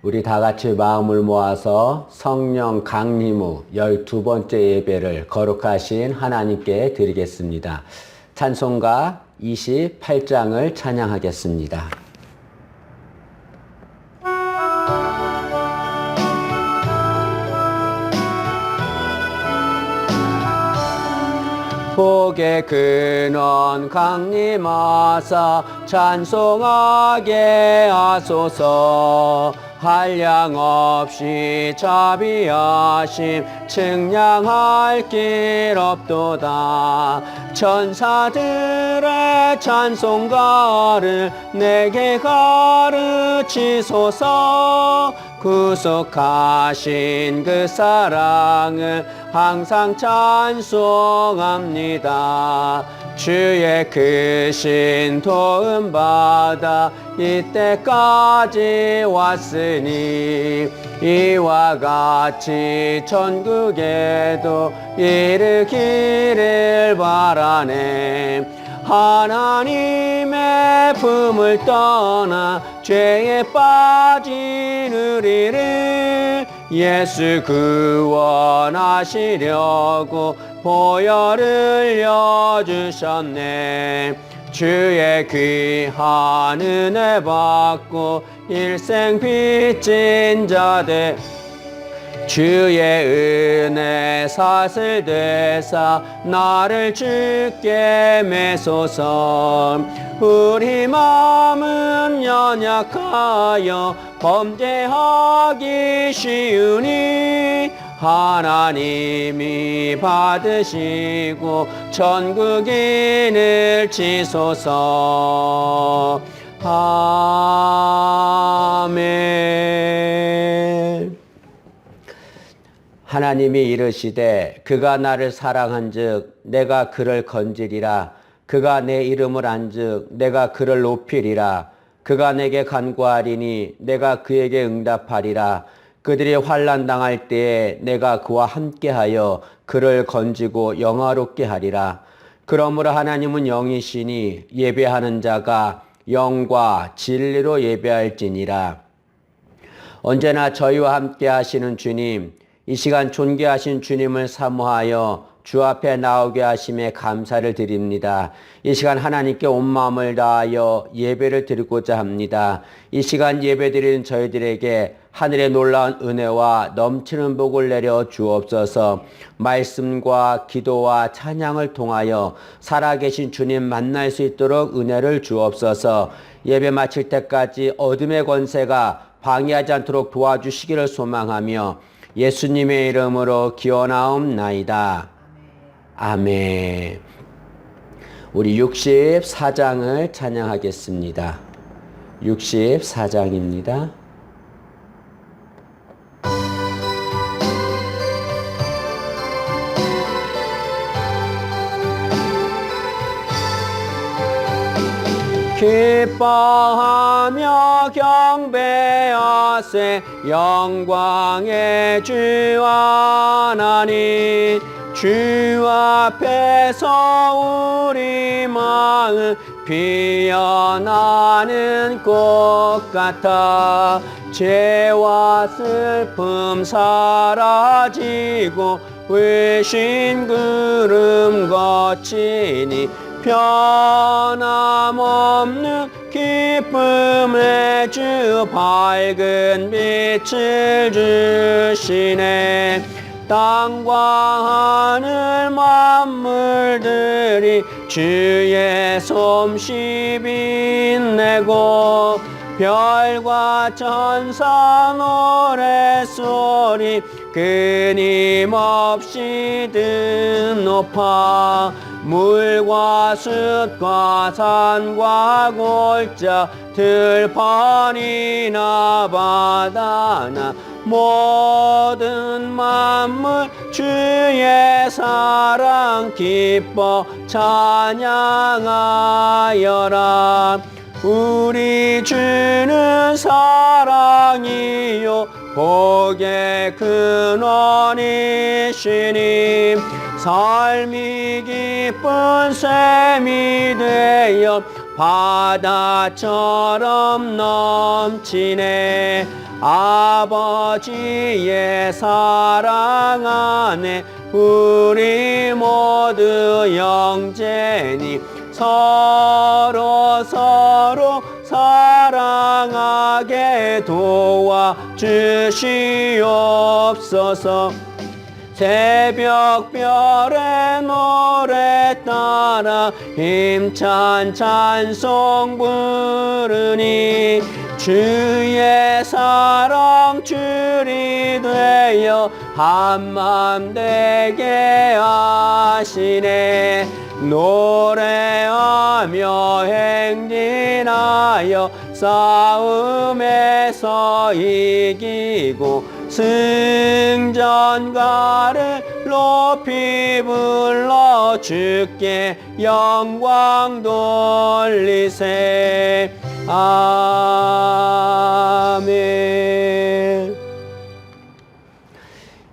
우리 다 같이 마음을 모아서 성령 강림 후 12번째 예배를 거룩하신 하나님께 드리겠습니다. 찬송가 28장을 찬양하겠습니다. 복의 근원 강림하사 찬송하게 하소서. 한량없이 자비하심 측량할 길 없도다. 천사들의 찬송가를 내게 가르치소서. 구속하신 그 사랑을 항상 찬송합니다. 주의 크신 도움받아 이때까지 왔으니 이와 같이 천국에도 이르기를 바라네. 하나님의 품을 떠나 죄에 빠진 우리를 예수 구원하시려고 보혈을 흘려주셨네. 주의 귀한 은혜 받고 일생 빚진 자들 주의 은혜 사슬 되사 나를 주께 매소서. 우리 마음은 연약하여 범죄하기 쉬우니 하나님이 받으시고 천국인을 치소서. 아멘. 하나님이 이르시되 그가 나를 사랑한즉 내가 그를 건지리라. 그가 내 이름을 안즉 내가 그를 높이리라. 그가 내게 간구하리니 내가 그에게 응답하리라. 그들이 환난 당할 때에 내가 그와 함께하여 그를 건지고 영화롭게 하리라. 그러므로 하나님은 영이시니 예배하는 자가 영과 진리로 예배할지니라. 언제나 저희와 함께 하시는 주님, 이 시간 존귀하신 주님을 사모하여 주 앞에 나오게 하심에 감사를 드립니다. 이 시간 하나님께 온 마음을 다하여 예배를 드리고자 합니다. 이 시간 예배드리는 저희들에게 하늘의 놀라운 은혜와 넘치는 복을 내려 주옵소서. 말씀과 기도와 찬양을 통하여 살아계신 주님 만날 수 있도록 은혜를 주옵소서. 예배 마칠 때까지 어둠의 권세가 방해하지 않도록 도와주시기를 소망하며 예수님의 이름으로 기원하옵나이다. 아멘. 우리 64장을 찬양하겠습니다. 64장입니다. 기뻐하며 경배하세 영광의 주 하나님. 주 앞에서 우리 마음 피어나는 꽃 같아. 죄와 슬픔 사라지고 외신 구름 거치니 변함없는 기쁨의 주 밝은 빛을 주시네. 땅과 하늘 만물들이 주의 솜씨 빛내고 별과 천사 노래소리 끊임없이 드높아. 물과 숲과 산과 골짜 들판이나 바다나 모든 만물 주의 사랑 기뻐 찬양하여라. 우리 주는 사랑이요 복의 근원이시니 삶이 기쁜 샘이 되어 바다처럼 넘치네. 아버지의 사랑 안에 우리 모두 형제니 서로 사랑하게 도와주시옵소서. 새벽별의 노래 따라 힘찬 찬송 부르니 주의 사랑 줄이 되어 한맘 되게 하시네. 노래하며 행진하여 싸움에서 이기고 승전가를 높이 불러 주께 영광 돌리세. 아멘.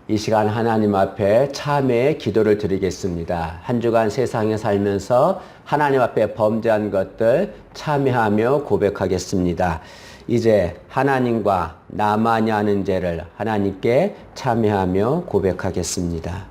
이 시간 하나님 앞에 참회의 기도를 드리겠습니다. 한 주간 세상에 살면서 하나님 앞에 범죄한 것들 참회하며 고백하겠습니다. 이제 하나님과 나만이 하는 죄를 하나님께 참회하며 고백하겠습니다.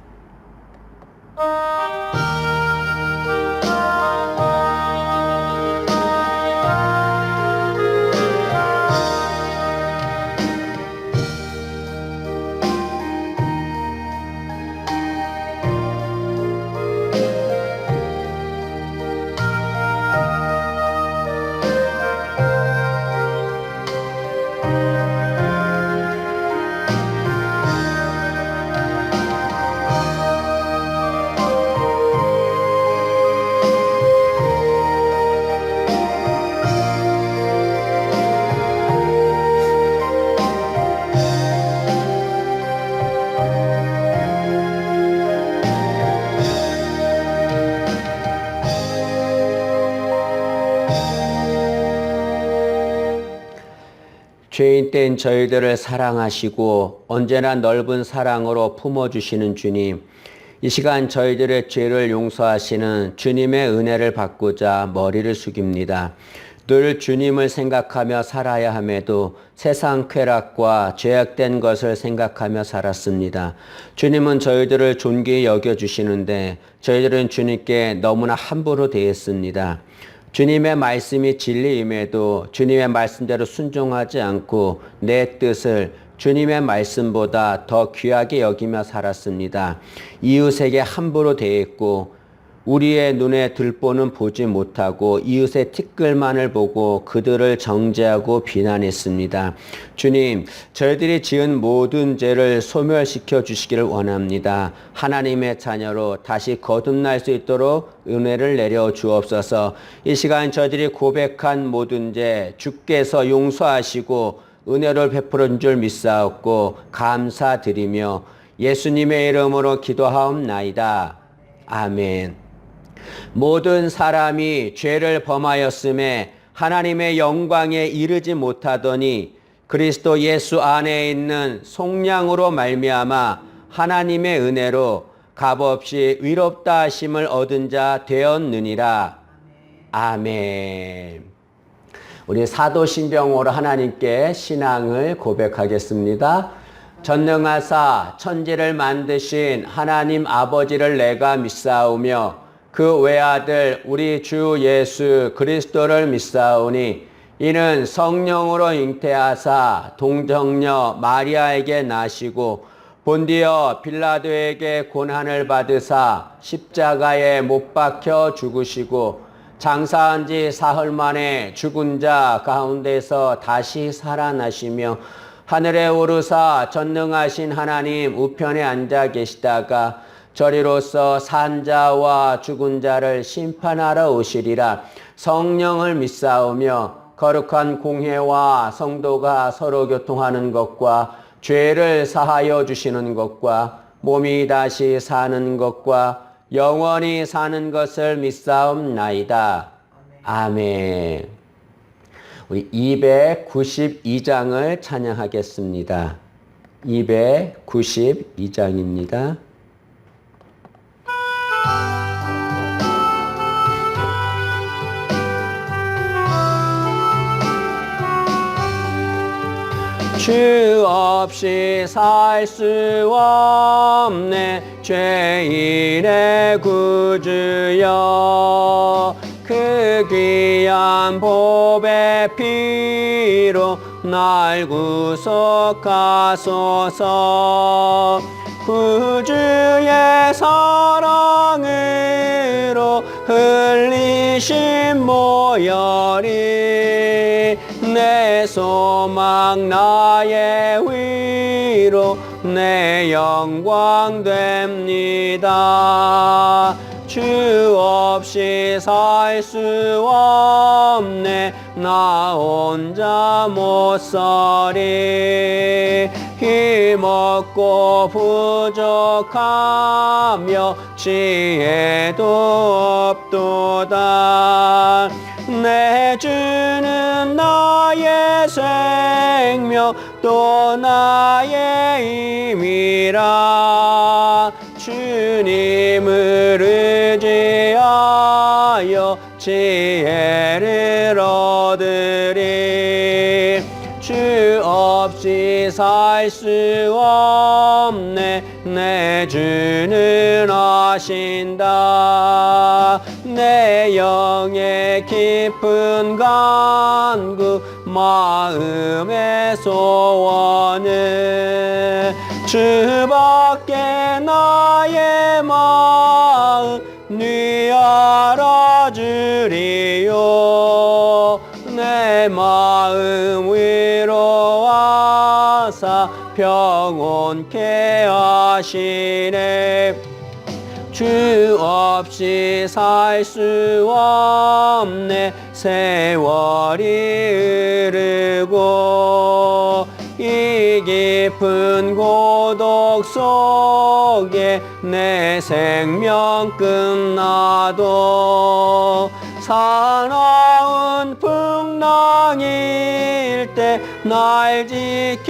죄인 된 저희들을 사랑하시고 언제나 넓은 사랑으로 품어주시는 주님, 이 시간 저희들의 죄를 용서하시는 주님의 은혜를 받고자 머리를 숙입니다. 늘 주님을 생각하며 살아야 함에도 세상 쾌락과 죄악된 것을 생각하며 살았습니다. 주님은 저희들을 존귀히 여겨주시는데 저희들은 주님께 너무나 함부로 대했습니다. 주님의 말씀이 진리임에도 주님의 말씀대로 순종하지 않고 내 뜻을 주님의 말씀보다 더 귀하게 여기며 살았습니다. 이웃에게 함부로 대했고 우리의 눈에 들보는 보지 못하고 이웃의 티끌만을 보고 그들을 정죄하고 비난했습니다. 주님, 저희들이 지은 모든 죄를 소멸시켜 주시기를 원합니다. 하나님의 자녀로 다시 거듭날 수 있도록 은혜를 내려 주옵소서. 이 시간 저희들이 고백한 모든 죄 주께서 용서하시고 은혜를 베풀은 줄 믿사옵고 감사드리며 예수님의 이름으로 기도하옵나이다. 아멘. 모든 사람이 죄를 범하였음에 하나님의 영광에 이르지 못하더니 그리스도 예수 안에 있는 속량으로 말미암아 하나님의 은혜로 값없이 위롭다 하심을 얻은 자 되었느니라. 아멘. 우리 사도신경으로 하나님께 신앙을 고백하겠습니다. 전능하사 천지를 만드신 하나님 아버지를 내가 믿사오며 그 외아들 우리 주 예수 그리스도를 믿사오니 이는 성령으로 잉태하사 동정녀 마리아에게 나시고 본디어 빌라도에게 고난을 받으사 십자가에 못 박혀 죽으시고 장사한 지 사흘 만에 죽은 자 가운데서 다시 살아나시며 하늘에 오르사 전능하신 하나님 우편에 앉아 계시다가 저리로서 산 자와 죽은 자를 심판하러 오시리라. 성령을 믿사오며 거룩한 공회와 성도가 서로 교통하는 것과 죄를 사하여 주시는 것과 몸이 다시 사는 것과 영원히 사는 것을 믿사옵나이다. 아멘. 우리 292장을 찬양하겠습니다. 292장입니다. 주 없이 살 수 없네 죄인의 구주여 그 귀한 보배 피로 날 구속하소서 구주의 사랑으로 흘리신 모혈이 내 소망 나의 위로 내 영광 됩니다 주 없이 살 수 없네 나 혼자 못 살이 힘없고 부족하며 지혜도 없도다 내 주는 나의 생명 또 나의 힘이라 주님을 의지하여 지혜를 얻으리 주 없이 살 수 없네 내 주는 아신다 내 영의 깊은 간구 마음의 소원은 주밖에 나의 마음 네 알아주리요 내 마음 위로하사 평온케 하시네 주 없이 살 수 없네 세월이 흐르고 이 깊은 고독 속에 내 생명 끝나도 사나운 풍랑일 때 날 지켜주시니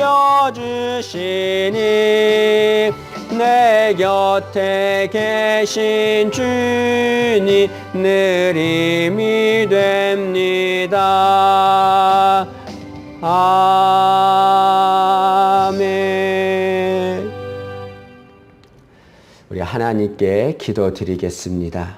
내 곁에 계신 주님 늘 힘이 됩니다. 아멘. 우리 하나님께 기도드리겠습니다.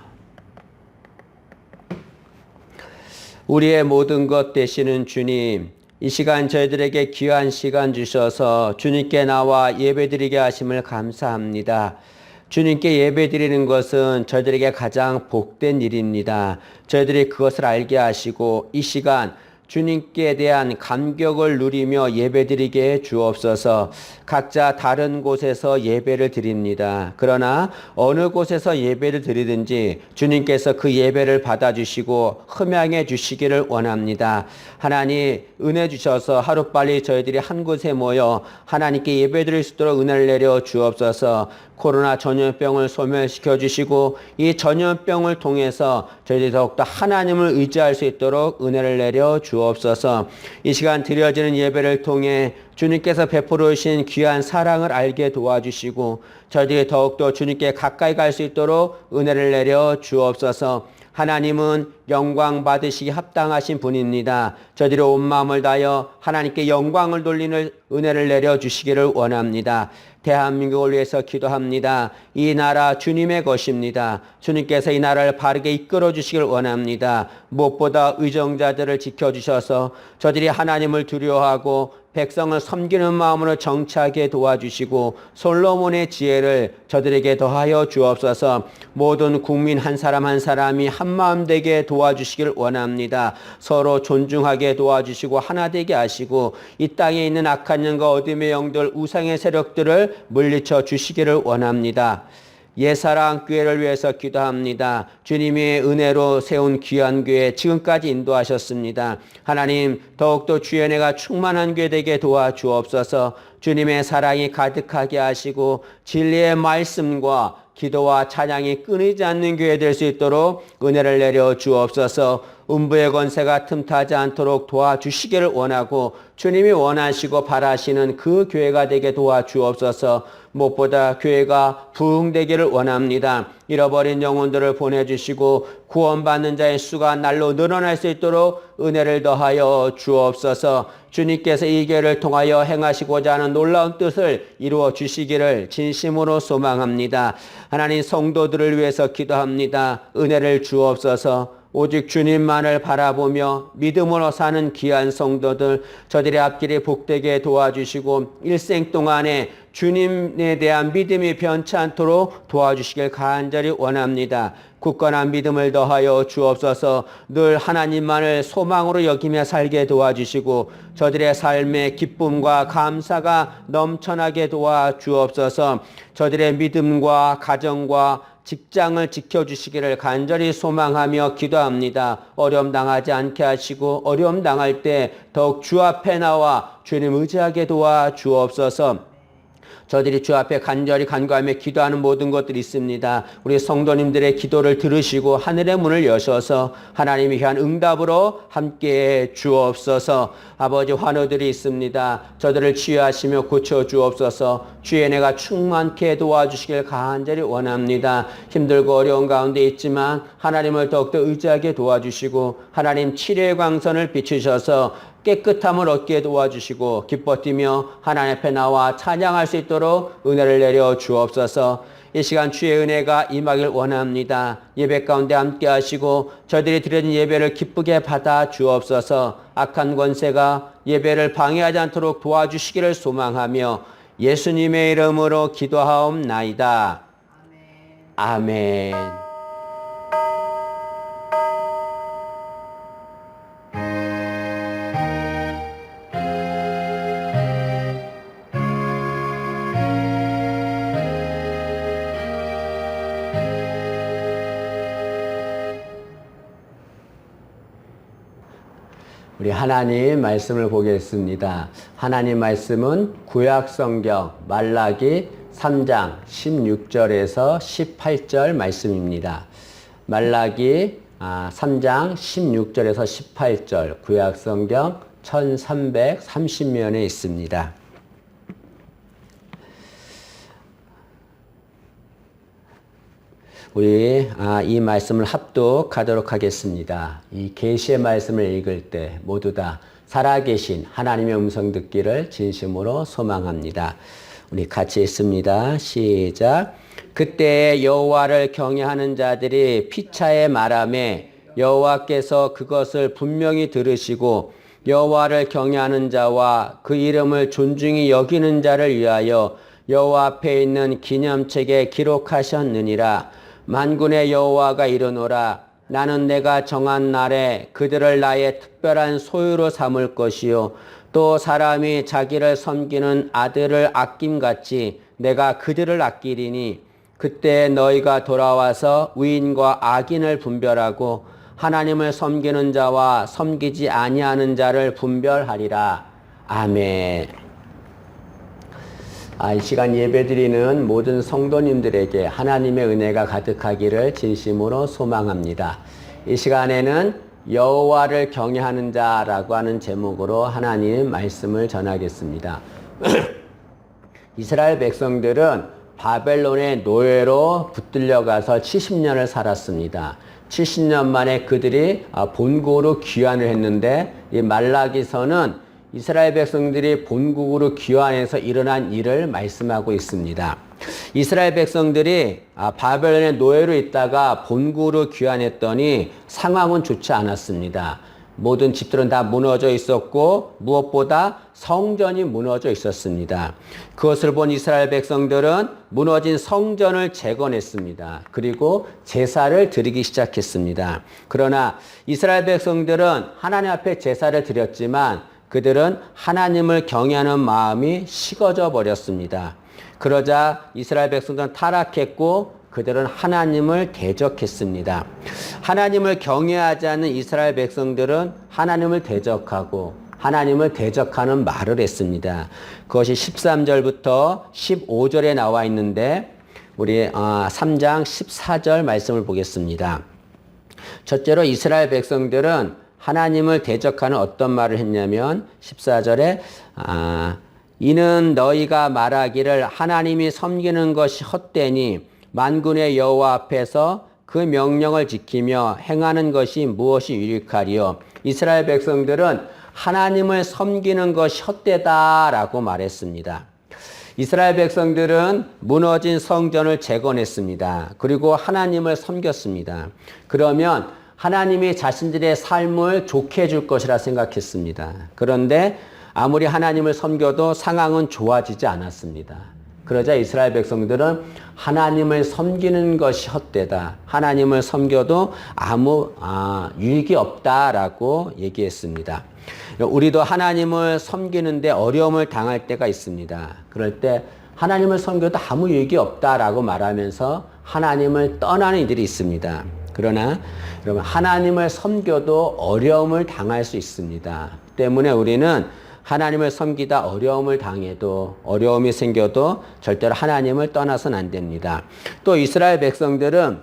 우리의 모든 것 되시는 주님, 이 시간 저희들에게 귀한 시간 주셔서 주님께 나와 예배드리게 하심을 감사합니다. 주님께 예배드리는 것은 저희들에게 가장 복된 일입니다. 저희들이 그것을 알게 하시고 이 시간 주님께 대한 감격을 누리며 예배드리게 주옵소서. 각자 다른 곳에서 예배를 드립니다. 그러나 어느 곳에서 예배를 드리든지 주님께서 그 예배를 받아주시고 흠양해 주시기를 원합니다. 하나님 은혜 주셔서 하루빨리 저희들이 한 곳에 모여 하나님께 예배드릴 수 있도록 은혜를 내려 주옵소서. 코로나 전염병을 소멸시켜 주시고 이 전염병을 통해서 저희들이 더욱더 하나님을 의지할 수 있도록 은혜를 내려 주옵소서. 이 시간 드려지는 예배를 통해 주님께서 베풀어 주신 귀한 사랑을 알게 도와주시고 저희들이 더욱더 주님께 가까이 갈 수 있도록 은혜를 내려 주옵소서. 하나님은 영광 받으시기 합당하신 분입니다. 저희들이 온 마음을 다하여 하나님께 영광을 돌리는 은혜를 내려 주시기를 원합니다. 대한민국을 위해서 기도합니다. 이 나라 주님의 것입니다. 주님께서 이 나라를 바르게 이끌어 주시길 원합니다. 무엇보다 의정자들을 지켜주셔서 저들이 하나님을 두려워하고 백성을 섬기는 마음으로 정착하게 도와주시고 솔로몬의 지혜를 저들에게 더하여 주옵소서. 모든 국민 한 사람 한 사람이 한마음 되게 도와주시길 원합니다. 서로 존중하게 도와주시고 하나 되게 하시고 이 땅에 있는 악한 영과 어둠의 영들 우상의 세력들을 물리쳐 주시기를 원합니다. 예사랑 교회를 위해서 기도합니다. 주님의 은혜로 세운 귀한 교회 지금까지 인도하셨습니다. 하나님 더욱더 주의 은혜가 충만한 교회 되게 도와주옵소서. 주님의 사랑이 가득하게 하시고 진리의 말씀과 기도와 찬양이 끊이지 않는 교회 될 수 있도록 은혜를 내려 주옵소서. 음부의 권세가 틈타지 않도록 도와주시기를 원하고 주님이 원하시고 바라시는 그 교회가 되게 도와주옵소서. 무엇보다 교회가 부흥되기를 원합니다. 잃어버린 영혼들을 보내주시고 구원받는 자의 수가 날로 늘어날 수 있도록 은혜를 더하여 주옵소서. 주님께서 이 교회를 통하여 행하시고자 하는 놀라운 뜻을 이루어 주시기를 진심으로 소망합니다. 하나님, 성도들을 위해서 기도합니다. 은혜를 주옵소서. 오직 주님만을 바라보며 믿음으로 사는 귀한 성도들, 저들의 앞길이 복되게 도와주시고 일생 동안에 주님에 대한 믿음이 변치 않도록 도와주시길 간절히 원합니다. 굳건한 믿음을 더하여 주옵소서. 늘 하나님만을 소망으로 여기며 살게 도와주시고 저들의 삶에 기쁨과 감사가 넘쳐나게 도와주옵소서. 저들의 믿음과 가정과 직장을 지켜주시기를 간절히 소망하며 기도합니다. 어려움 당하지 않게 하시고 어려움 당할 때 더욱 주 앞에 나와 주님 의지하게 도와주옵소서. 저들이 주 앞에 간절히 간구하며 기도하는 모든 것들이 있습니다. 우리 성도님들의 기도를 들으시고 하늘의 문을 여셔서 하나님이 향한 응답으로 함께해 주옵소서. 아버지, 환우들이 있습니다. 저들을 치유하시며 고쳐 주옵소서. 주의 은혜가 충만케 도와주시길 간절히 원합니다. 힘들고 어려운 가운데 있지만 하나님을 더욱더 의지하게 도와주시고 하나님 치료의 광선을 비추셔서 깨끗함을 얻게 도와주시고 기뻐 뛰며 하나님 앞에 나와 찬양할 수 있도록 은혜를 내려 주옵소서. 이 시간 주의 은혜가 임하길 원합니다. 예배 가운데 함께 하시고 저희들이 드려진 예배를 기쁘게 받아 주옵소서. 악한 권세가 예배를 방해하지 않도록 도와주시기를 소망하며 예수님의 이름으로 기도하옵나이다. 아멘. 우리 하나님 말씀을 보겠습니다. 하나님 말씀은 구약 성경 말라기 3장 16절에서 18절 말씀입니다. 말라기 3장 16절에서 18절 구약 성경 1330면에 있습니다. 우리 이 말씀을 합독하도록 하겠습니다. 이 계시의 말씀을 읽을 때 모두 다 살아계신 하나님의 음성 듣기를 진심으로 소망합니다. 우리 같이 읽습니다. 시작. 그때 여호와를 경외하는 자들이 피차에 말하매 여호와께서 그것을 분명히 들으시고 여호와를 경외하는 자와 그 이름을 존중히 여기는 자를 위하여 여호와 앞에 있는 기념책에 기록하셨느니라. 만군의 여호와가 이르노라. 나는 내가 정한 날에 그들을 나의 특별한 소유로 삼을 것이요 또 사람이 자기를 섬기는 아들을 아낌같이 내가 그들을 아끼리니 그때 너희가 돌아와서 의인과 악인을 분별하고 하나님을 섬기는 자와 섬기지 아니하는 자를 분별하리라. 아멘. 이 시간 예배드리는 모든 성도님들에게 하나님의 은혜가 가득하기를 진심으로 소망합니다. 이 시간에는 여호와를 경외하는 자라고 하는 제목으로 하나님 말씀을 전하겠습니다. 이스라엘 백성들은 바벨론의 노예로 붙들려 가서 70년을 살았습니다. 70년 만에 그들이 본국으로 귀환을 했는데 이 말라기서는 이스라엘 백성들이 본국으로 귀환해서 일어난 일을 말씀하고 있습니다. 이스라엘 백성들이 바벨론의 노예로 있다가 본국으로 귀환했더니 상황은 좋지 않았습니다. 모든 집들은 다 무너져 있었고 무엇보다 성전이 무너져 있었습니다. 그것을 본 이스라엘 백성들은 무너진 성전을 재건했습니다. 그리고 제사를 드리기 시작했습니다. 그러나 이스라엘 백성들은 하나님 앞에 제사를 드렸지만 그들은 하나님을 경외하는 마음이 식어져 버렸습니다. 그러자 이스라엘 백성들은 타락했고 그들은 하나님을 대적했습니다. 하나님을 경외하지 않는 이스라엘 백성들은 하나님을 대적하고 하나님을 대적하는 말을 했습니다. 그것이 13절부터 15절에 나와 있는데 우리 3장 14절 말씀을 보겠습니다. 첫째로 이스라엘 백성들은 하나님을 대적하는 어떤 말을 했냐면 14절에 이는 너희가 말하기를 하나님이 섬기는 것이 헛되니 만군의 여호와 앞에서 그 명령을 지키며 행하는 것이 무엇이 유익하리요. 이스라엘 백성들은 하나님을 섬기는 것이 헛되다라고 말했습니다. 이스라엘 백성들은 무너진 성전을 재건했습니다. 그리고 하나님을 섬겼습니다. 그러면 하나님이 자신들의 삶을 좋게 해줄 것이라 생각했습니다. 그런데 아무리 하나님을 섬겨도 상황은 좋아지지 않았습니다. 그러자 이스라엘 백성들은 하나님을 섬기는 것이 헛되다. 하나님을 섬겨도 아무 유익이 없다라고 얘기했습니다. 우리도 하나님을 섬기는데 어려움을 당할 때가 있습니다. 그럴 때 하나님을 섬겨도 아무 유익이 없다라고 말하면서 하나님을 떠나는 이들이 있습니다. 그러나 여러분 하나님을 섬겨도 어려움을 당할 수 있습니다. 때문에 우리는 하나님을 섬기다 어려움을 당해도 어려움이 생겨도 절대로 하나님을 떠나서는 안 됩니다. 또 이스라엘 백성들은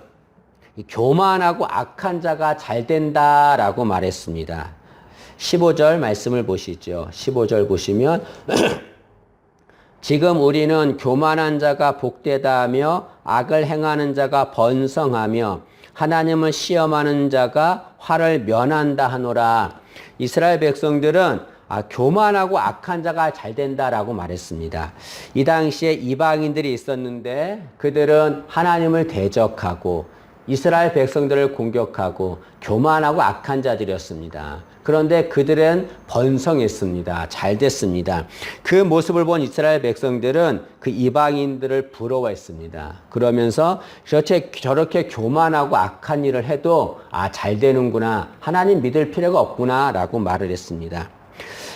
교만하고 악한 자가 잘 된다라고 말했습니다. 15절 말씀을 보시죠. 15절 보시면 지금 우리는 교만한 자가 복되다 하며 악을 행하는 자가 번성하며 하나님을 시험하는 자가 화를 면한다 하노라. 이스라엘 백성들은 교만하고 악한 자가 잘 된다라고 말했습니다. 이 당시에 이방인들이 있었는데 그들은 하나님을 대적하고 이스라엘 백성들을 공격하고 교만하고 악한 자들이었습니다. 그런데 그들은 번성했습니다. 잘 됐습니다. 그 모습을 본 이스라엘 백성들은 그 이방인들을 부러워했습니다. 그러면서 저렇게 교만하고 악한 일을 해도 잘 되는구나. 하나님 믿을 필요가 없구나 라고 말을 했습니다.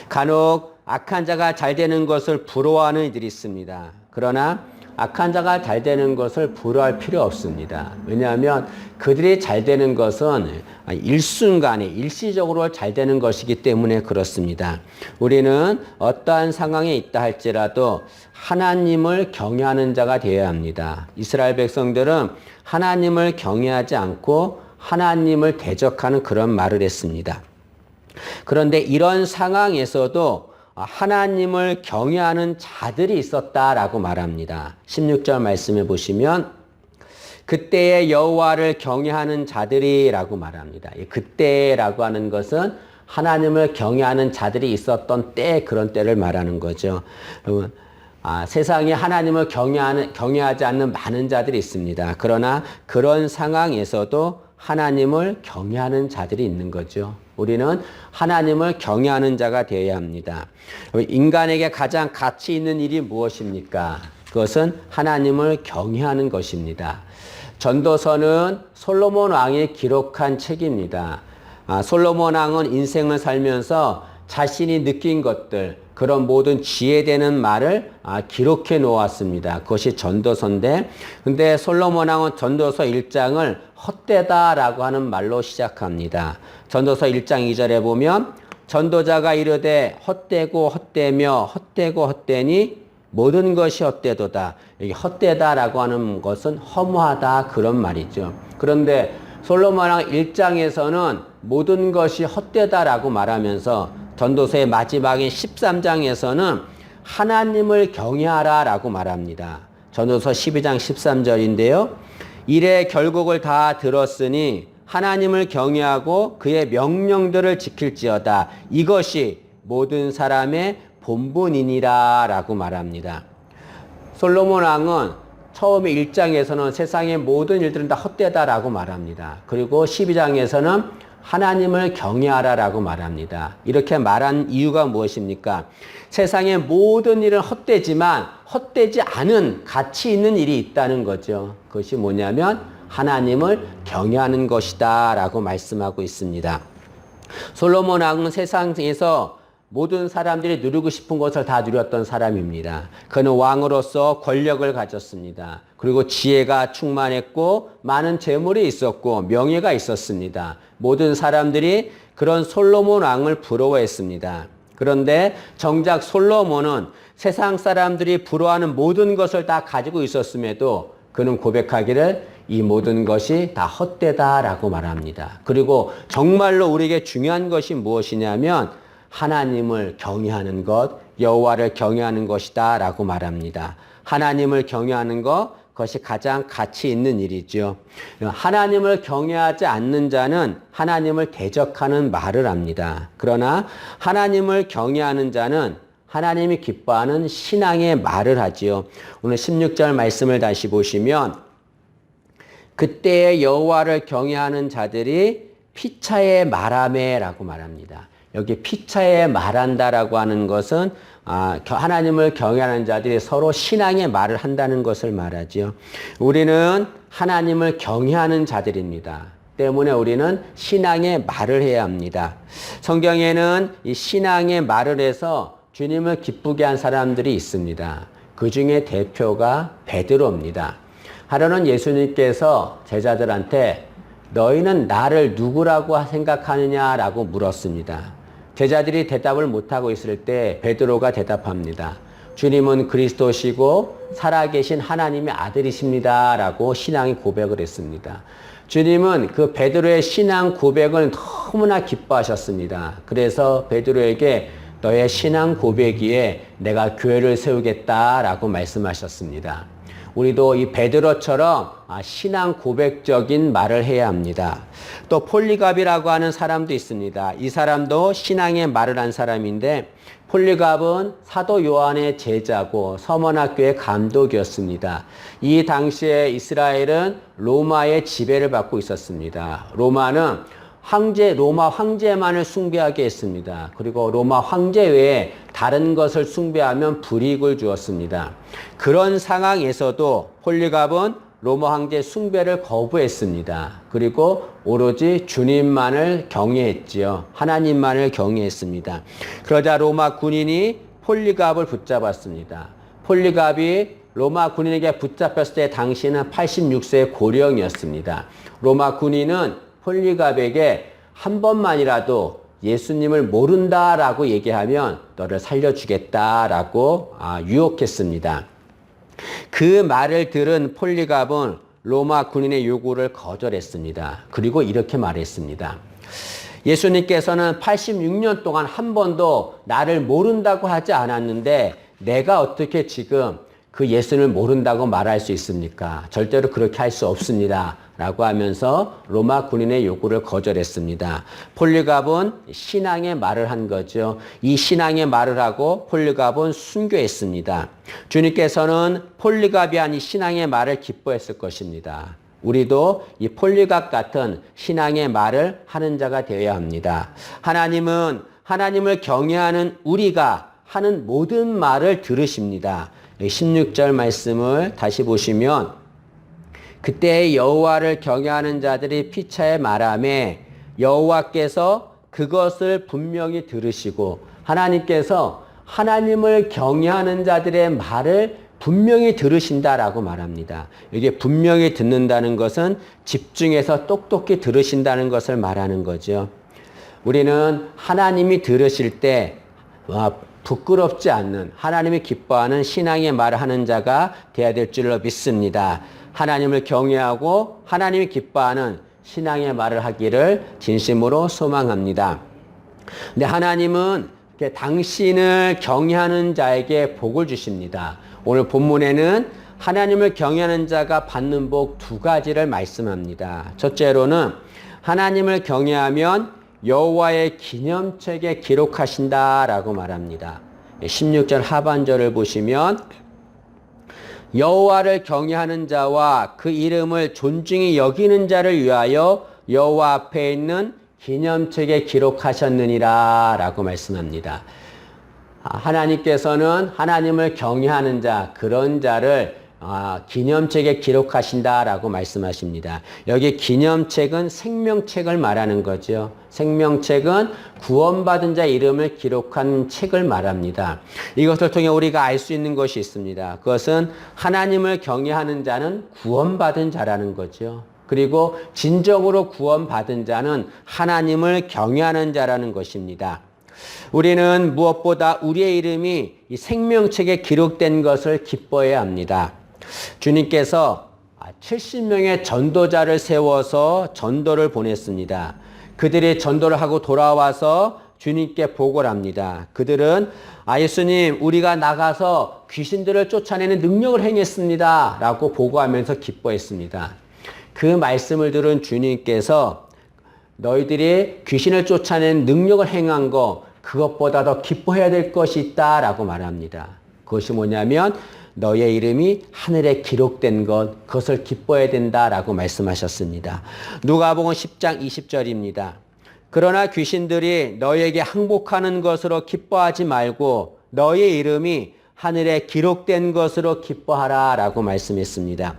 간혹 악한 자가 잘 되는 것을 부러워하는 이들이 있습니다. 그러나 악한 자가 잘 되는 것을 부러워할 필요 없습니다. 왜냐하면 그들이 잘 되는 것은 일순간에 일시적으로 잘 되는 것이기 때문에 그렇습니다. 우리는 어떠한 상황에 있다 할지라도 하나님을 경외하는 자가 되어야 합니다. 이스라엘 백성들은 하나님을 경외하지 않고 하나님을 대적하는 그런 말을 했습니다. 그런데 이런 상황에서도 하나님을 경외하는 자들이 있었다라고 말합니다. 16절 말씀해 보시면 그때의 여호와를 경외하는 자들이라고 말합니다. 그때라고 하는 것은 하나님을 경외하는 자들이 있었던 때, 그런 때를 말하는 거죠. 여러분, 세상에 하나님을 경외하지 않는 많은 자들이 있습니다. 그러나 그런 상황에서도 하나님을 경외하는 자들이 있는 거죠. 우리는 하나님을 경외하는 자가 되어야 합니다. 인간에게 가장 가치 있는 일이 무엇입니까? 그것은 하나님을 경외하는 것입니다. 전도서는 솔로몬 왕이 기록한 책입니다. 솔로몬 왕은 인생을 살면서 자신이 느낀 것들, 그런 모든 지혜되는 말을 기록해 놓았습니다. 그것이 전도서인데, 근데 솔로몬 왕은 전도서 1장을 헛되다라고 하는 말로 시작합니다. 전도서 1장 2절에 보면 전도자가 이르되 헛되고 헛되며 헛되고 헛되니 모든 것이 헛되도다. 여기 헛되다라고 하는 것은 허무하다, 그런 말이죠. 그런데 솔로몬 왕 1장에서는 모든 것이 헛되다라고 말하면서 전도서의 마지막인 13장에서는 하나님을 경외하라라고 말합니다. 전도서 12장 13절인데요. 이래 결국을 다 들었으니 하나님을 경외하고 그의 명령들을 지킬지어다. 이것이 모든 사람의 본분이니라 라고 말합니다. 솔로몬 왕은 처음에 1장에서는 세상의 모든 일들은 다 헛되다라고 말합니다. 그리고 12장에서는 하나님을 경외하라라고 말합니다. 이렇게 말한 이유가 무엇입니까? 세상의 모든 일은 헛되지만 헛되지 않은 가치 있는 일이 있다는 거죠. 그것이 뭐냐면 하나님을 경외하는 것이다 라고 말씀하고 있습니다. 솔로몬 왕은 세상에서 모든 사람들이 누리고 싶은 것을 다 누렸던 사람입니다. 그는 왕으로서 권력을 가졌습니다. 그리고 지혜가 충만했고 많은 재물이 있었고 명예가 있었습니다. 모든 사람들이 그런 솔로몬 왕을 부러워했습니다. 그런데 정작 솔로몬은 세상 사람들이 부러워하는 모든 것을 다 가지고 있었음에도 그는 고백하기를 이 모든 것이 다 헛되다라고 말합니다. 그리고 정말로 우리에게 중요한 것이 무엇이냐면 하나님을 경외하는 것, 여호와를 경외하는 것이다라고 말합니다. 하나님을 경외하는 것, 그것이 가장 가치 있는 일이죠. 하나님을 경외하지 않는 자는 하나님을 대적하는 말을 합니다. 그러나 하나님을 경외하는 자는 하나님이 기뻐하는 신앙의 말을 하지요. 오늘 16절 말씀을 다시 보시면 그때의 여호와를 경외하는 자들이 피차에 말하매라고 말합니다. 여기 피차에 말한다라고 하는 것은 하나님을 경외하는 자들이 서로 신앙의 말을 한다는 것을 말하지요. 우리는 하나님을 경외하는 자들입니다. 때문에 우리는 신앙의 말을 해야 합니다. 성경에는 이 신앙의 말을 해서 주님을 기쁘게 한 사람들이 있습니다. 그 중에 대표가 베드로입니다. 하루는 예수님께서 제자들한테 너희는 나를 누구라고 생각하느냐라고 물었습니다. 제자들이 대답을 못하고 있을 때 베드로가 대답합니다. 주님은 그리스도시고 살아계신 하나님의 아들이십니다. 라고 신앙의 고백을 했습니다. 주님은 그 베드로의 신앙 고백을 너무나 기뻐하셨습니다. 그래서 베드로에게 너의 신앙 고백이에 내가 교회를 세우겠다라고 말씀하셨습니다. 우리도 이 베드로처럼 신앙 고백적인 말을 해야 합니다. 또 폴리갑이라고 하는 사람도 있습니다. 이 사람도 신앙의 말을 한 사람인데 폴리갑은 사도 요한의 제자고 서머나교의 감독이었습니다. 이 당시에 이스라엘은 로마의 지배를 받고 있었습니다. 로마 황제만을 숭배하게 했습니다. 그리고 로마 황제 외에 다른 것을 숭배하면 불이익을 주었습니다. 그런 상황에서도 폴리갑은 로마 황제 숭배를 거부했습니다. 그리고 오로지 주님만을 경외했지요. 하나님만을 경외했습니다. 그러자 로마 군인이 폴리갑을 붙잡았습니다. 폴리갑이 로마 군인에게 붙잡혔을 때 당시는 86세의 고령이었습니다. 로마 군인은 폴리갑에게 한 번만이라도 예수님을 모른다라고 얘기하면 너를 살려주겠다라고 유혹했습니다. 그 말을 들은 폴리갑은 로마 군인의 요구를 거절했습니다. 그리고 이렇게 말했습니다. 예수님께서는 86년 동안 한 번도 나를 모른다고 하지 않았는데 내가 어떻게 지금 그 예수님을 모른다고 말할 수 있습니까? 절대로 그렇게 할 수 없습니다. 라고 하면서 로마 군인의 요구를 거절했습니다. 폴리갑은 신앙의 말을 한 거죠. 이 신앙의 말을 하고 폴리갑은 순교했습니다. 주님께서는 폴리갑이 한 이 신앙의 말을 기뻐했을 것입니다. 우리도 이 폴리갑 같은 신앙의 말을 하는 자가 되어야 합니다. 하나님은 하나님을 경외하는 우리가 하는 모든 말을 들으십니다. 16절 말씀을 다시 보시면 그때 여호와를 경외하는 자들이 피차에 말하매 여호와께서 그것을 분명히 들으시고 하나님께서 하나님을 경외하는 자들의 말을 분명히 들으신다라고 말합니다. 이게 분명히 듣는다는 것은 집중해서 똑똑히 들으신다는 것을 말하는 거죠. 우리는 하나님이 들으실 때 부끄럽지 않는 하나님이 기뻐하는 신앙의 말을 하는 자가 되어야 될 줄로 믿습니다. 하나님을 경외하고 하나님이 기뻐하는 신앙의 말을 하기를 진심으로 소망합니다. 근데 하나님은 당신을 경외하는 자에게 복을 주십니다. 오늘 본문에는 하나님을 경외하는 자가 받는 복 두 가지를 말씀합니다. 첫째로는 하나님을 경외하면 여호와의 기념책에 기록하신다라고 말합니다. 16절 하반절을 보시면 여호와를 경외하는 자와 그 이름을 존중히 여기는 자를 위하여 여호와 앞에 있는 기념책에 기록하셨느니라 라고 말씀합니다. 하나님께서는 하나님을 경외하는 자, 그런 자를 기념책에 기록하신다라고 말씀하십니다. 여기 기념책은 생명책을 말하는 거죠. 생명책은 구원받은 자 이름을 기록한 책을 말합니다. 이것을 통해 우리가 알 수 있는 것이 있습니다. 그것은 하나님을 경외하는 자는 구원받은 자라는 거죠. 그리고 진정으로 구원받은 자는 하나님을 경외하는 자라는 것입니다. 우리는 무엇보다 우리의 이름이 이 생명책에 기록된 것을 기뻐해야 합니다. 주님께서 70명의 전도자를 세워서 전도를 보냈습니다. 그들이 전도를 하고 돌아와서 주님께 보고를 합니다. 그들은 예수님, 우리가 나가서 귀신들을 쫓아내는 능력을 행했습니다 라고 보고하면서 기뻐했습니다. 그 말씀을 들은 주님께서 너희들이 귀신을 쫓아내는 능력을 행한 거, 그것보다 더 기뻐해야 될 것이 있다 라고 말합니다. 그것이 뭐냐면 너의 이름이 하늘에 기록된 것, 그것을 기뻐해야 된다라고 말씀하셨습니다. 누가복음 10장 20절입니다. 그러나 귀신들이 너에게 항복하는 것으로 기뻐하지 말고 너의 이름이 하늘에 기록된 것으로 기뻐하라 라고 말씀했습니다.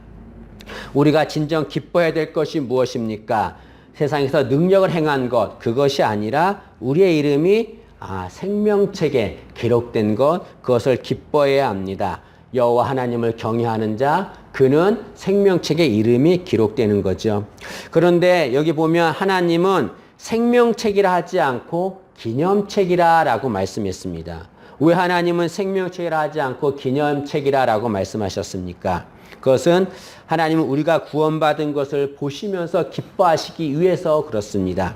우리가 진정 기뻐해야 될 것이 무엇입니까? 세상에서 능력을 행한 것, 그것이 아니라 우리의 이름이 생명책에 기록된 것, 그것을 기뻐해야 합니다. 여호와 하나님을 경외하는 자, 그는 생명책에 이름이 기록되는 거죠. 그런데 여기 보면 하나님은 생명책이라 하지 않고 기념책이라 라고 말씀했습니다. 왜 하나님은 생명책이라 하지 않고 기념책이라 라고 말씀하셨습니까? 그것은 하나님은 우리가 구원받은 것을 보시면서 기뻐하시기 위해서 그렇습니다.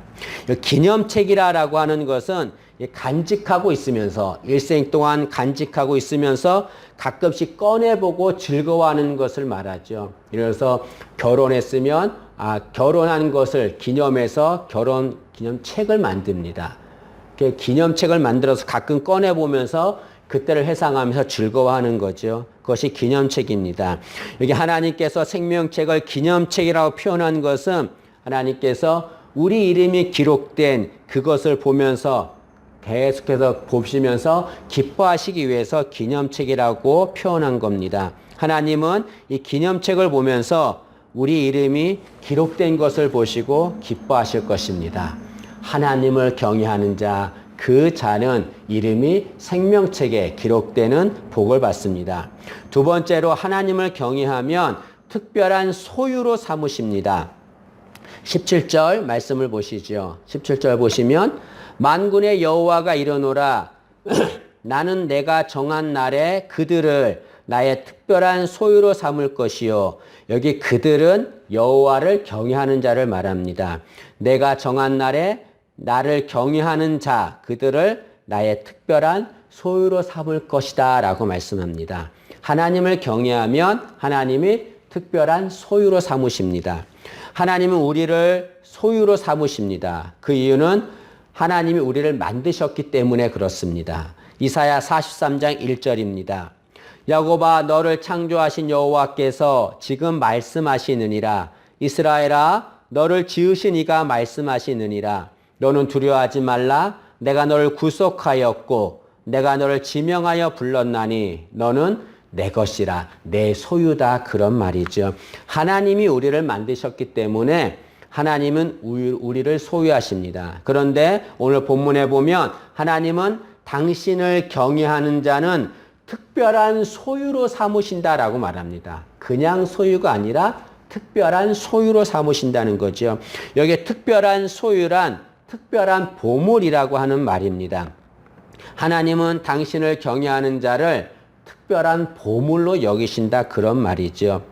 기념책이라고 하는 것은 간직하고 있으면서 일생 동안 간직하고 있으면서 가끔씩 꺼내보고 즐거워하는 것을 말하죠. 그래서 결혼했으면 결혼한 것을 기념해서 결혼 기념책을 만듭니다. 기념책을 만들어서 가끔 꺼내보면서 그때를 회상하면서 즐거워하는 거죠. 그것이 기념책입니다. 여기 하나님께서 생명책을 기념책이라고 표현한 것은 하나님께서 우리 이름이 기록된 그것을 보면서 계속해서 보시면서 기뻐하시기 위해서 기념책이라고 표현한 겁니다. 하나님은 이 기념책을 보면서 우리 이름이 기록된 것을 보시고 기뻐하실 것입니다. 하나님을 경외하는 자, 그 자는 이름이 생명책에 기록되는 복을 받습니다. 두 번째로 하나님을 경외하면 특별한 소유로 삼으십니다. 17절 말씀을 보시죠. 17절 보시면 만군의 여호와가 이르노라 나는 내가 정한 날에 그들을 나의 특별한 소유로 삼을 것이요. 여기 그들은 여호와를 경외하는 자를 말합니다. 내가 정한 날에 나를 경외하는 자, 그들을 나의 특별한 소유로 삼을 것이다 라고 말씀합니다. 하나님을 경외하면 하나님이 특별한 소유로 삼으십니다. 하나님은 우리를 소유로 삼으십니다. 그 이유는 하나님이 우리를 만드셨기 때문에 그렇습니다. 이사야 43장 1절입니다. 야곱아 너를 창조하신 여호와께서 지금 말씀하시느니라. 이스라엘아 너를 지으신 이가 말씀하시느니라. 너는 두려워하지 말라. 내가 너를 구속하였고 내가 너를 지명하여 불렀나니 너는 내 것이라, 내 소유다, 그런 말이죠. 하나님이 우리를 만드셨기 때문에 하나님은 우리를 소유하십니다. 그런데 오늘 본문에 보면 하나님은 당신을 경외하는 자는 특별한 소유로 삼으신다라고 말합니다. 그냥 소유가 아니라 특별한 소유로 삼으신다는 거죠. 여기에 특별한 소유란 특별한 보물이라고 하는 말입니다. 하나님은 당신을 경외하는 자를 특별한 보물로 여기신다, 그런 말이죠.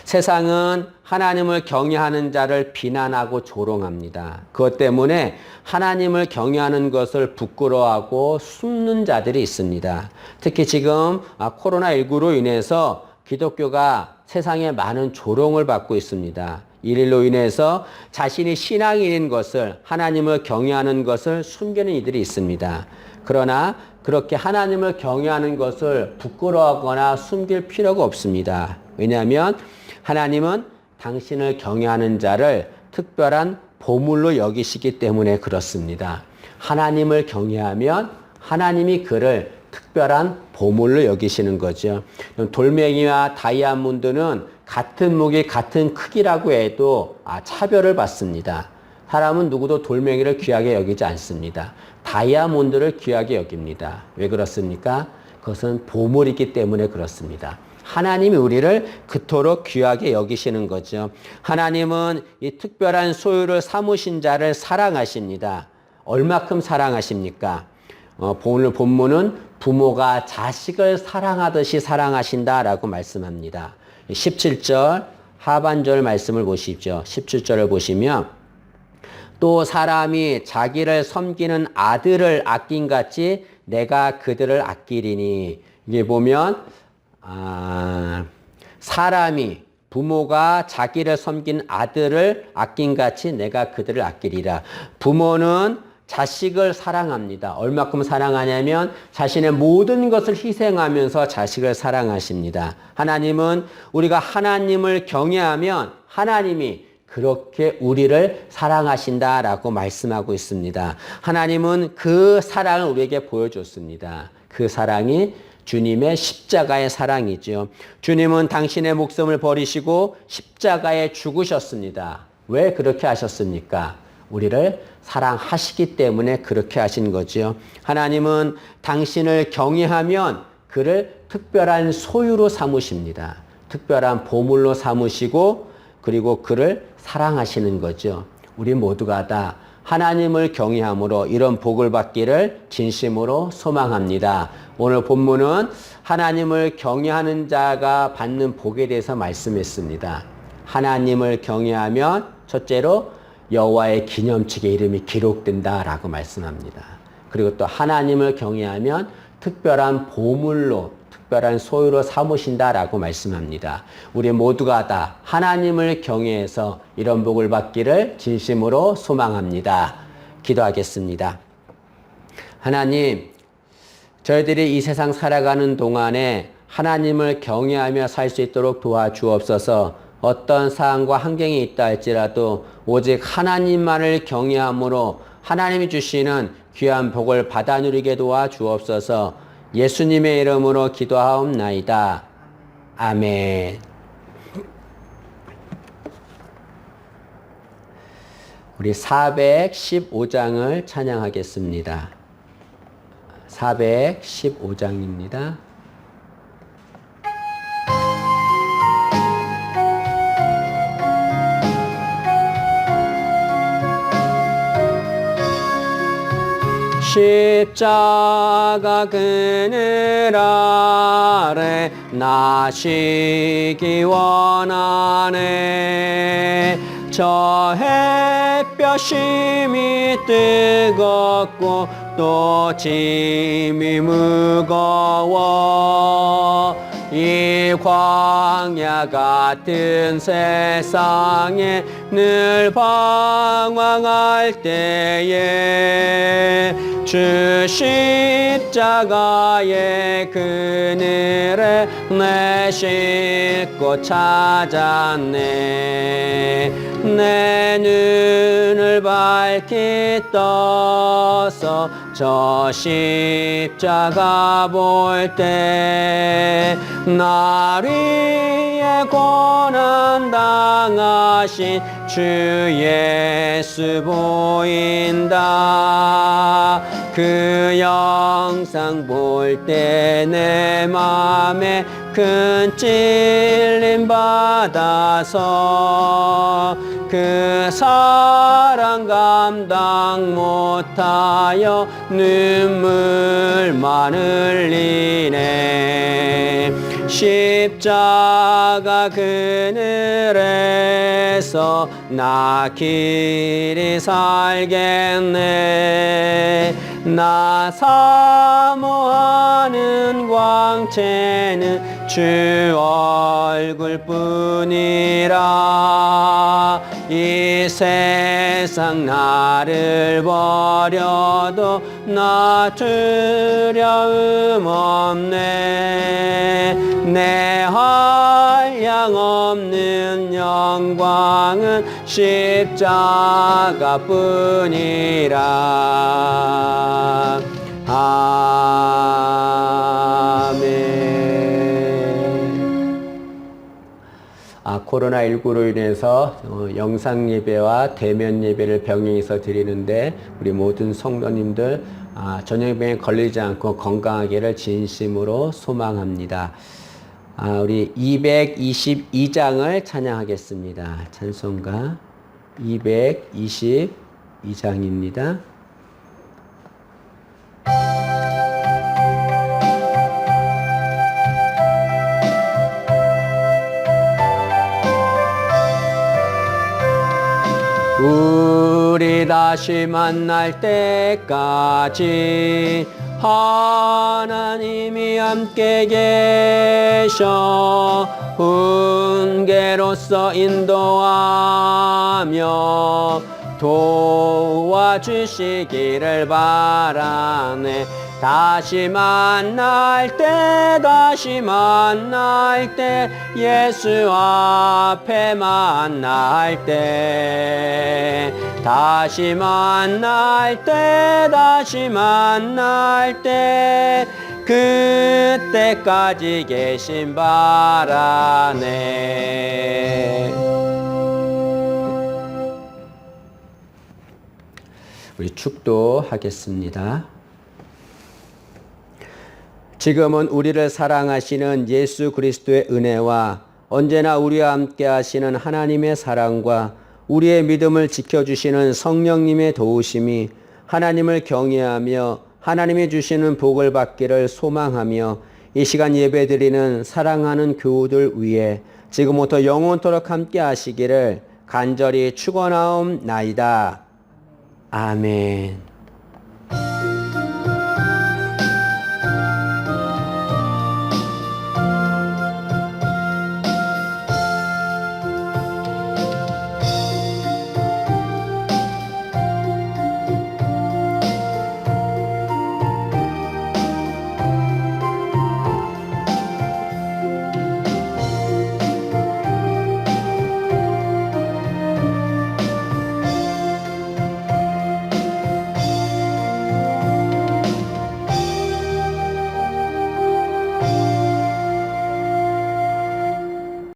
세상은 하나님을 경외하는 자를 비난하고 조롱합니다. 그것 때문에 하나님을 경외하는 것을 부끄러워하고 숨는 자들이 있습니다. 특히 지금 코로나19로 인해서 기독교가 세상에 많은 조롱을 받고 있습니다. 이일로 인해서 자신이 신앙인인 것을, 하나님을 경외하는 것을 숨기는 이들이 있습니다. 그러나 그렇게 하나님을 경외하는 것을 부끄러워하거나 숨길 필요가 없습니다. 왜냐하면 하나님은 당신을 경외하는 자를 특별한 보물로 여기시기 때문에 그렇습니다. 하나님을 경외하면 하나님이 그를 특별한 보물로 여기시는 거죠. 돌멩이와 다이아몬드는 같은 무게, 같은 크기라고 해도 차별을 받습니다. 사람은 누구도 돌멩이를 귀하게 여기지 않습니다. 다이아몬드를 귀하게 여깁니다. 왜 그렇습니까? 그것은 보물이기 때문에 그렇습니다. 하나님이 우리를 그토록 귀하게 여기시는 거죠. 하나님은 이 특별한 소유를 삼으신 자를 사랑하십니다. 얼마큼 사랑하십니까? 오늘 본문은 부모가 자식을 사랑하듯이 사랑하신다라고 말씀합니다. 17절 하반절 말씀을 보십시오. 17절을 보시면 또 사람이 자기를 섬기는 아들을 아낀같이 내가 그들을 아끼리니. 이게 보면 사람이 부모가 자기를 섬긴 아들을 아낀같이 내가 그들을 아끼리라. 부모는 자식을 사랑합니다. 얼마큼 사랑하냐면 자신의 모든 것을 희생하면서 자식을 사랑하십니다. 하나님은 우리가 하나님을 경외하면 하나님이 그렇게 우리를 사랑하신다라고 말씀하고 있습니다. 하나님은 그 사랑을 우리에게 보여줬습니다. 그 사랑이 주님의 십자가의 사랑이죠. 주님은 당신의 목숨을 버리시고 십자가에 죽으셨습니다. 왜 그렇게 하셨습니까? 우리를 사랑하시기 때문에 그렇게 하신 거죠. 하나님은 당신을 경외하면 그를 특별한 소유로 삼으십니다. 특별한 보물로 삼으시고 그리고 그를 사랑하시는 거죠. 우리 모두가 다 하나님을 경외함으로 이런 복을 받기를 진심으로 소망합니다. 오늘 본문은 하나님을 경외하는 자가 받는 복에 대해서 말씀했습니다. 하나님을 경외하면 첫째로 여호와의 기념책에 이름이 기록된다라고 말씀합니다. 그리고 또 하나님을 경외하면 특별한 보물로 특별한 소유로 삼으신다라고 말씀합니다. 우리 모두가 다 하나님을 경외해서 이런 복을 받기를 진심으로 소망합니다. 기도하겠습니다. 하나님, 저희들이 이 세상 살아가는 동안에 하나님을 경외하며 살 수 있도록 도와주옵소서. 어떤 상황과 환경이 있다 할지라도 오직 하나님만을 경외함으로 하나님이 주시는 귀한 복을 받아 누리게 도와주옵소서. 예수님의 이름으로 기도하옵나이다. 아멘. 우리 415장을 찬양하겠습니다. 415장입니다. 십자가 그늘 아래 나시기 원하네. 저 햇볕이 뜨겁고 또 짐이 무거워 이 광야 같은 세상에 늘 방황할 때에 주 십자가의 그늘에 내 싣고 찾았네. 내 눈을 밝히 떠서 저 십자가 볼 때 날 위해 고난 당하신 주 예수 보인다. 그 영상 볼 때 내 맘에 큰 찔림 받아서 그 사랑 감당 못하여 눈물만 흘리네. 십자가 그늘에서 나 길이 살겠네. 나 사모하는 광채는 주 얼굴뿐이라. 이 세상 나를 버려도 나 두려움 없네. 내 한량 없는 영광은 십자가뿐이라. 아멘. 코로나19로 인해서 영상 예배와 대면 예배를 병행해서 드리는데 우리 모든 성도님들 전염병에 걸리지 않고 건강하기를 진심으로 소망합니다. 우리 222장을 찬양하겠습니다. 찬송가 222장입니다. 우리 다시 만날 때까지 하나님이 함께 계셔 훈계로서 인도하며 도와주시기를 바라네. 다시 만날 때 예수 앞에 만날 때 다시 만날 때 그때까지 계신 바라네. 우리 축도하겠습니다. 지금은 우리를 사랑하시는 예수 그리스도의 은혜와 언제나 우리와 함께 하시는 하나님의 사랑과 우리의 믿음을 지켜주시는 성령님의 도우심이 하나님을 경외하며 하나님이 주시는 복을 받기를 소망하며 이 시간 예배드리는 사랑하는 교우들 위해 지금부터 영원토록 함께 하시기를 간절히 축원하옵나이다. 아멘.